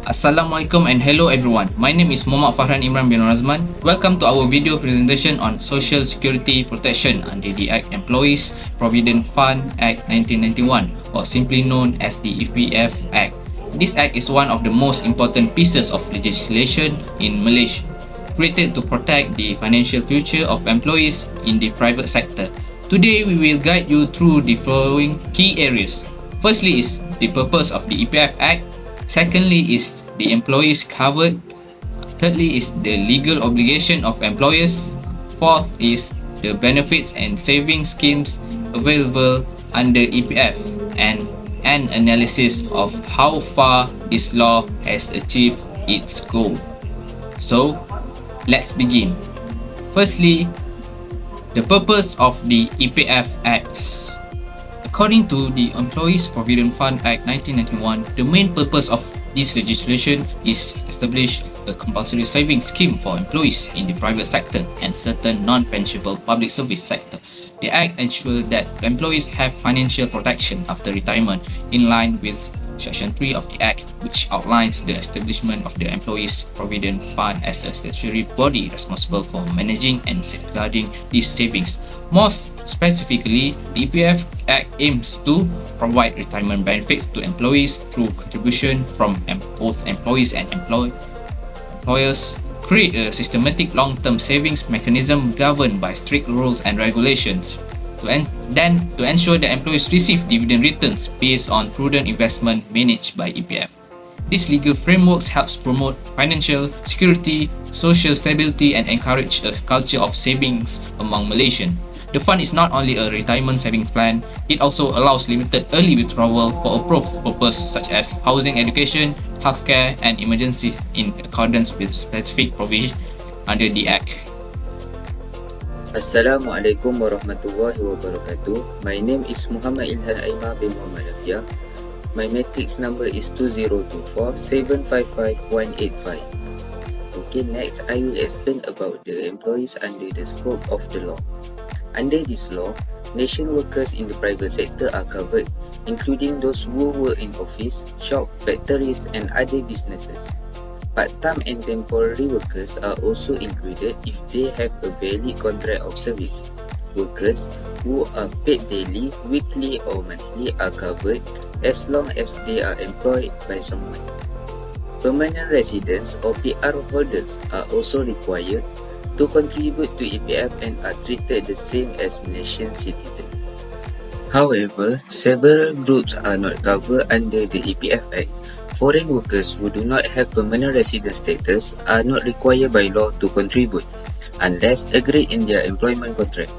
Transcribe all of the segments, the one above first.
Assalamualaikum and hello everyone. My name is Muhammad Fahran Imran bin Razman. Welcome to our video presentation on Social Security Protection under the Act Employees Provident Fund Act 1991, or simply known as the EPF Act. This act is one of the most important pieces of legislation in Malaysia, created to protect the financial future of employees in the private sector. Today we will guide you through the following key areas. Firstly is the purpose of the EPF Act. Secondly is the employees covered. Thirdly is the legal obligation of employers. Fourth is the benefits and savings schemes available under EPF, and an analysis of how far this law has achieved its goal. So, let's begin. Firstly, the purpose of the EPF Acts. According to the Employees Provident Fund Act 1991, the main purpose of this legislation is establish a compulsory savings scheme for employees in the private sector and certain non-pensionable public service sector. The Act ensures that employees have financial protection after retirement in line with Section 3 of the Act, which outlines the establishment of the Employees Provident Fund as a statutory body responsible for managing and safeguarding these savings. More specifically, the EPF Act aims to provide retirement benefits to employees through contribution from both employees and employers, create a systematic long-term savings mechanism governed by strict rules and regulations, to ensure that employees receive dividend returns based on prudent investment managed by EPF. This legal framework helps promote financial security, social stability, and encourage a culture of savings among Malaysians. The fund is not only a retirement savings plan, it also allows limited early withdrawal for approved purposes such as housing, education, healthcare, and emergencies in accordance with specific provisions under the Act. Assalamualaikum warahmatullahi wabarakatuh. My name is Muhammad Ilhan Aimah bin Muhammad Afia. My matrix number is 2024-755-185. Okay, next I will explain about the employees under the scope of the law. Under this law, nation workers in the private sector are covered, including those who work in office, shop, factories, and other businesses. Part-time and temporary workers are also included if they have a valid contract of service. Workers who are paid daily, weekly, or monthly are covered as long as they are employed by someone. Permanent residents or PR holders are also required to contribute to EPF and are treated the same as Malaysian citizens. However, several groups are not covered under the EPF Act. Foreign workers who do not have permanent resident status are not required by law to contribute unless agreed in their employment contract.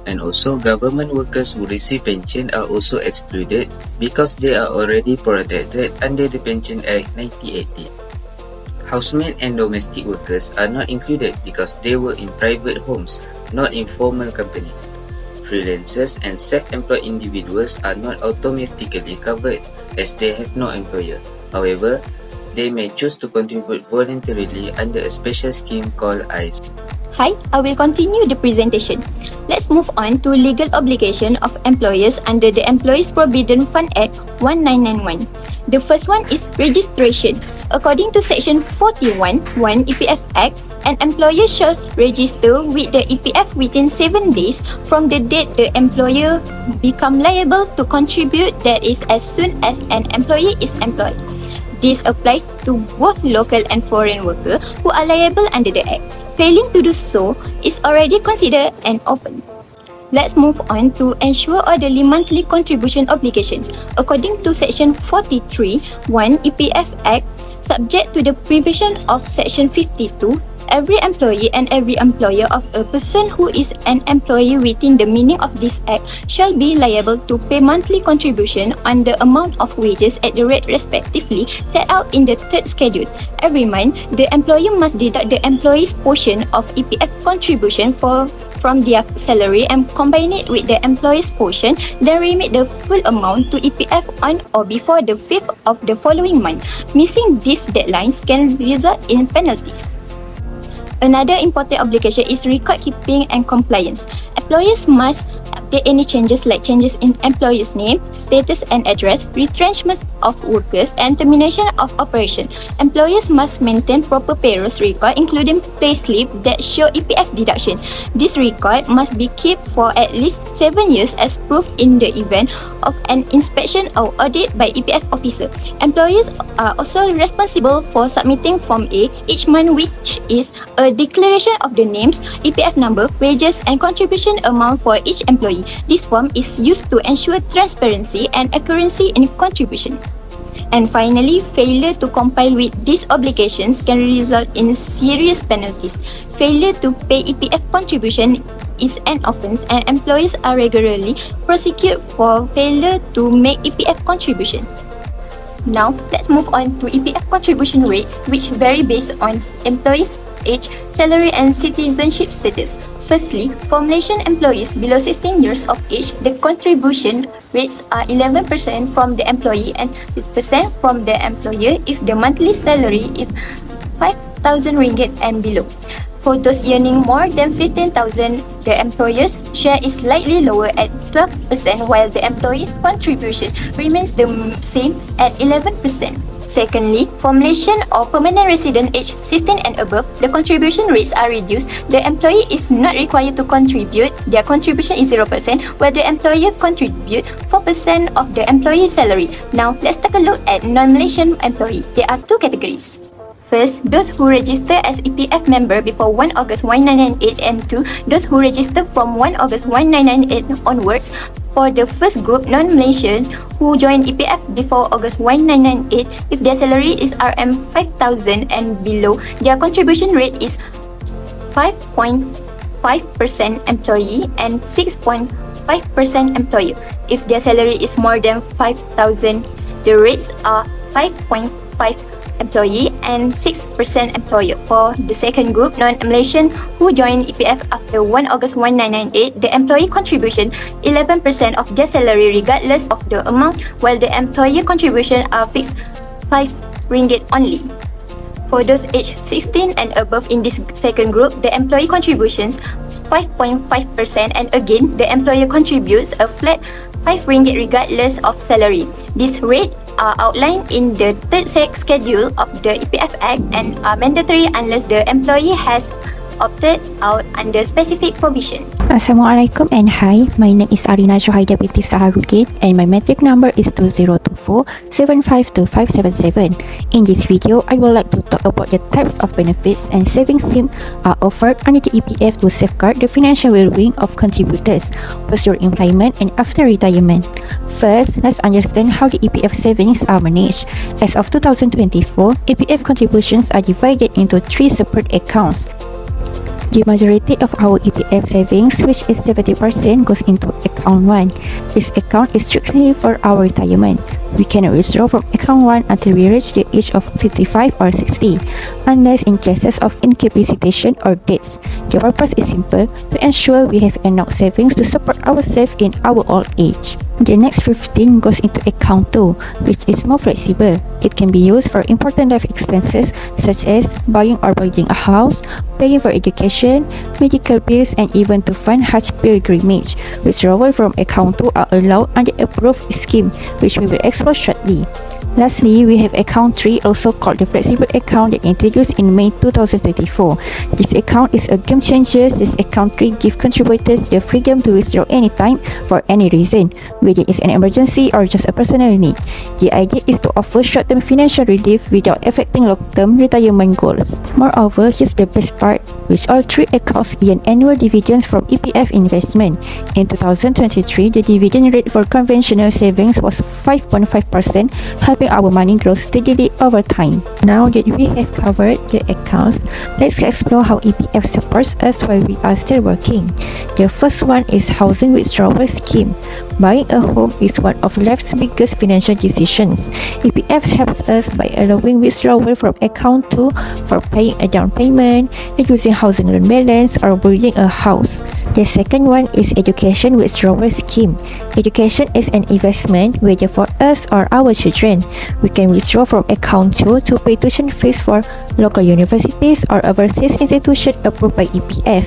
And also, government workers who receive pension are also excluded because they are already protected under the Pension Act 1980. Housemaid and domestic workers are not included because they work in private homes, not in formal companies. Freelancers and self-employed individuals are not automatically covered as they have no employer. However, they may choose to contribute voluntarily under a special scheme called ICE. Hi, I will continue the presentation. Let's move on to legal obligation of employers under the Employees Provident Fund Act 1991. The first one is registration. According to Section 41(1) EPF Act, an employer shall register with the EPF within 7 days from the date the employer become liable to contribute, that is, as soon as an employee is employed. This applies to both local and foreign workers who are liable under the Act. Failing to do so is already considered an offence. Let's move on to ensure orderly monthly contribution obligation. According to Section 43(1) EPF Act, subject to the provision of Section 52, every employee and every employer of a person who is an employee within the meaning of this Act shall be liable to pay monthly contribution on the amount of wages at the rate respectively set out in the third schedule. Every month, the employer must deduct the employee's portion of EPF contribution from their salary and combine it with the employee's portion, then remit the full amount to EPF on or before the 5th of the following month. Missing these deadlines can result in penalties. Another important obligation is record keeping and compliance. Employers must update any changes like changes in employee's name, status and address, retrenchment of workers, and termination of operation. Employers must maintain proper payrolls record, including payslip that show EPF deduction. This record must be kept for at least 7 years as proof in the event of an inspection or audit by EPF officer. Employers are also responsible for submitting Form A each month, which is a declaration of the names, EPF number, wages, and contribution amount for each employee. This form is used to ensure transparency and accuracy in contribution. And finally, failure to comply with these obligations can result in serious penalties. Failure to pay EPF contribution is an offence, and employees are regularly prosecuted for failure to make EPF contribution. Now, let's move on to EPF contribution rates, which vary based on employees' age, salary, and citizenship status. Firstly, for Malaysian employees below 16 years of age, the contribution rates are 11% from the employee and 6% from the employer if the monthly salary is 5,000 ringgit and below. For those earning more than 15,000, the employer's share is slightly lower at 12%, while the employee's contribution remains the same at 11%. Secondly, for Malaysian or permanent resident aged 16 and above, the contribution rates are reduced. The employee is not required to contribute. Their contribution is 0%, while the employer contribute 4% of the employee's salary. Now, let's take a look at non-Malaysian employee. There are two categories. First, those who register as EPF member before 1 August 1998, and 2, those who register from 1 August 1998 onwards. For the first group, non-Malaysian who joined EPF before August 1998, if their salary is HRM582 and below, their contribution rate is 5.5% employee and 6.5% employer. If their salary is more than 5,000, the rates are 5.5% employee and 6% employer. For the second group, non-Malaysian who joined EPF after 1 August 1998, the employee contribution 11% of their salary regardless of the amount, while the employer contribution are fixed 5 ringgit only. For those aged 16 and above in this second group, the employee contributions 5.5%, and again, the employer contributes a flat 5 ringgit regardless of salary. This rate are outlined in the third schedule of the EPF Act and are mandatory unless the employee has opted out under specific provision. Assalamualaikum and hi, my name is Arina Shuhaida binti Saharuddin and my metric number is 2024-752577. In this video, I would like to talk about the types of benefits and savings scheme are offered under the EPF to safeguard the financial well-being of contributors post your employment and after retirement. First, let's understand how the EPF savings are managed. As of 2024, EPF contributions are divided into 3 separate accounts. The majority of our EPF savings, which is 70%, goes into account 1. This account is strictly for our retirement. We cannot withdraw from account 1 until we reach the age of 55 or 60, unless in cases of incapacitation or deaths. The purpose is simple: to ensure we have enough savings to support ourselves in our old age. The next 15 goes into account 2, which is more flexible. It can be used for important life expenses such as buying or building a house, paying for education, medical bills, and even to fund Hajj pilgrimage. Withdrawal from account 2 are allowed under the approved scheme, which we will explore shortly. Lastly, we have account 3, also called the flexible account, that introduced in May 2024. This account is a game changer. This account 3 gives contributors the freedom to withdraw anytime for any reason, whether it's an emergency or just a personal need. The idea is to offer short-term financial relief without affecting long-term retirement goals. Moreover, here's the best part, which all 3 accounts earn annual dividends from EPF investment. In 2023, the dividend rate for conventional savings was 5.5%, helping our money grow steadily over time. Now that we have covered the accounts, let's explore how EPF supports us while we are still working. The first one is housing withdrawal scheme. Buying a home is one of life's biggest financial decisions. EPF helps us by allowing withdrawal from account 2 for paying a down payment, reducing housing loan balance, or building a house. The second one is education withdrawal scheme. Education is an investment whether for us or our children. We can withdraw from account 2 to pay tuition fees for local universities or overseas institutions approved by EPF.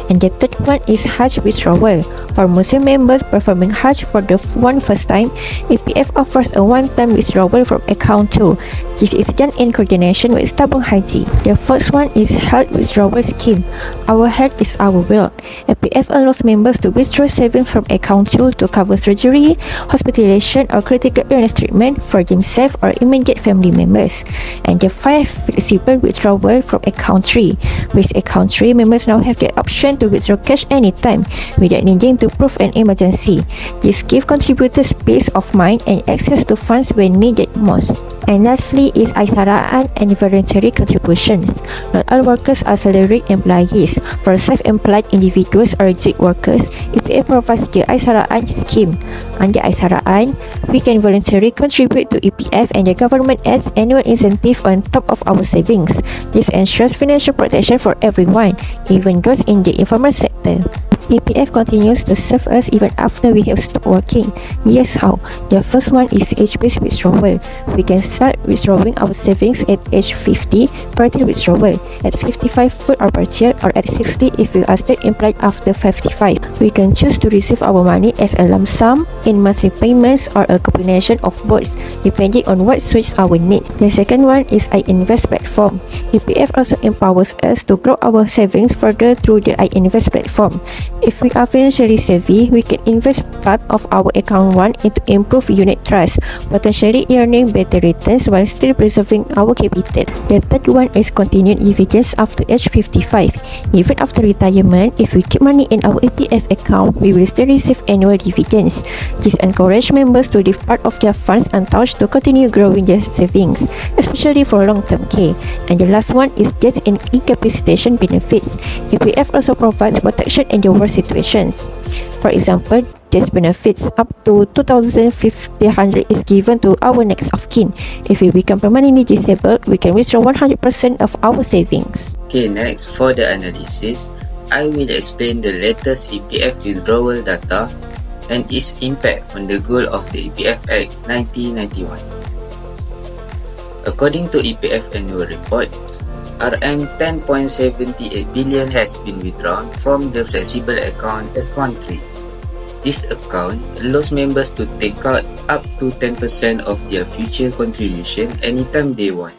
And the third one is Hajj withdrawal. For Muslim members performing Hajj for the first time, EPF offers a one-time withdrawal from account 2. This is done in coordination with Tabung Haji. The first one is health withdrawal scheme. Our health is our wealth. EPF allows members to withdraw savings from account 2 to cover surgery, hospitalization or critical illness treatment for themselves or immediate family members. And the 5 flexible withdrawal from account 3. With account 3, members now have the option to withdraw cash anytime without needing to prove an emergency. This gives contributors peace of mind and access to funds when needed most. And lastly is Aisaraan and voluntary contributions. Not all workers are salaried employees. For self-employed individuals or gig workers, EPF provides the Aisaraan scheme. Under Aisaraan, we can voluntarily contribute to EPF and the government adds annual incentive on top of our savings. This ensures financial protection for everyone, even those in the informal sector. EPF continues to serve us even after we have stopped working. Yes, how? The first one is age-based withdrawal. We can start withdrawing our savings at age 50 per to withdrawal, at 55 full or partial, or at 60 if we are still employed after 55. We can choose to receive our money as a lump sum, in monthly payments, or a combination of both, depending on what suits our needs. The second one is iInvest platform. EPF also empowers us to grow our savings further through the iInvest platform. If we are financially savvy, we can invest part of our account 1 into improved unit trust, potentially earning better returns while still preserving our capital. The third one is continued dividends after age 55. Even after retirement, if we keep money in our EPF account, we will still receive annual dividends. This encourages members to leave part of their funds untouched to continue growing their savings, especially for long-term care. And the last one is death and incapacitation benefits. EPF also provides protection in the worst situations. For example, death benefits up to 2,500 is given to our next of kin. If we become permanently disabled, we can withdraw 100% of our savings. Okay, next for the analysis, I will explain the latest EPF withdrawal data and its impact on the goal of the EPF Act 1991. According to EPF annual report, RM 10.78 billion has been withdrawn from the flexible account 3. This account allows members to take out up to 10% of their future contribution anytime they want.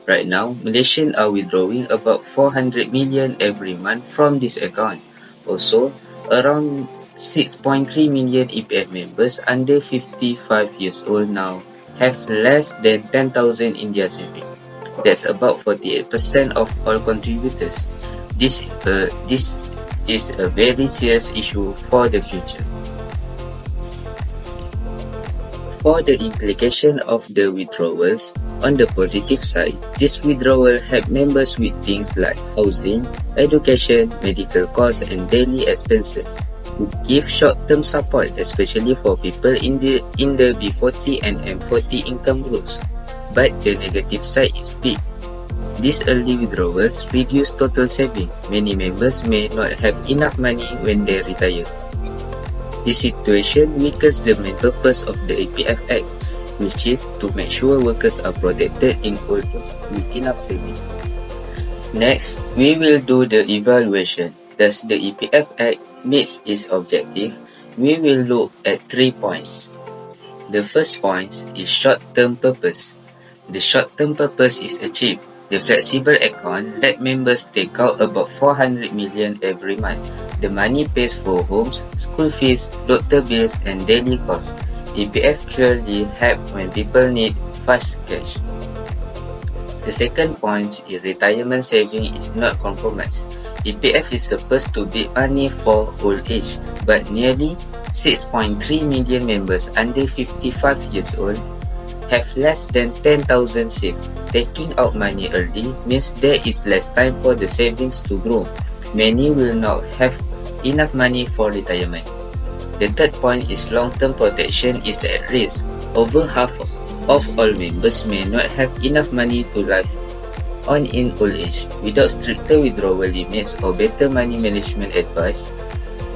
Right now, Malaysians are withdrawing about 400 million every month from this account. Also, around 6.3 million EPF members under 55 years old now have less than 10,000 in their savings. That's about 48% of all contributors. This is a very serious issue for the future. For the implication of the withdrawals, on the positive side, this withdrawal help members with things like housing, education, medical costs and daily expenses. It gives short-term support, especially for people in the B40 and M40 income groups. But the negative side is big. These early withdrawals reduce total saving. Many members may not have enough money when they retire. This situation weakens the main purpose of the EPF Act, which is to make sure workers are protected in old age with enough saving. Next, we will do the evaluation. Does the EPF Act meet its objective? We will look at 3 points. The first point is short-term purpose. The short-term purpose is achieved. The flexible account let members take out about 400 million every month. The money pays for homes, school fees, doctor bills and daily costs. EPF clearly help when people need fast cash. The second point is retirement saving is not compromised. EPF is supposed to be money for old age, but nearly 6.3 million members under 55 years old have less than 10,000 saved. Taking out money early means there is less time for the savings to grow. Many will not have enough money for retirement. The third point is long-term protection is at risk. Over half of all members may not have enough money to live on in old age. Without stricter withdrawal limits or better money management advice,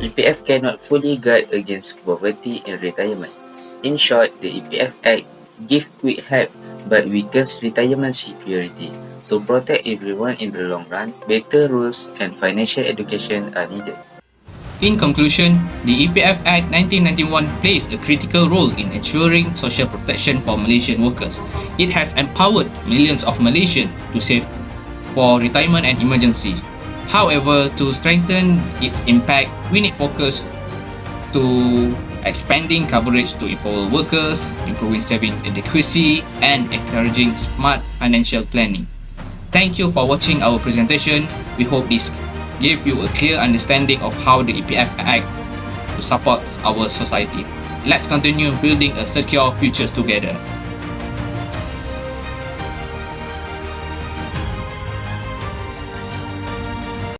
EPF cannot fully guard against poverty in retirement. In short, the EPF Act gives quick help but weakens retirement security. To protect everyone in the long run, better rules and financial education are needed. In conclusion, the EPF Act 1991 plays a critical role in ensuring social protection for Malaysian workers. It has empowered millions of Malaysians to save for retirement and emergency. However, to strengthen its impact, we need focus to expanding coverage to informal workers, improving saving adequacy, and encouraging smart financial planning. Thank you for watching our presentation. We hope this gave you a clear understanding of how the EPF Act supports our society. Let's continue building a secure future together.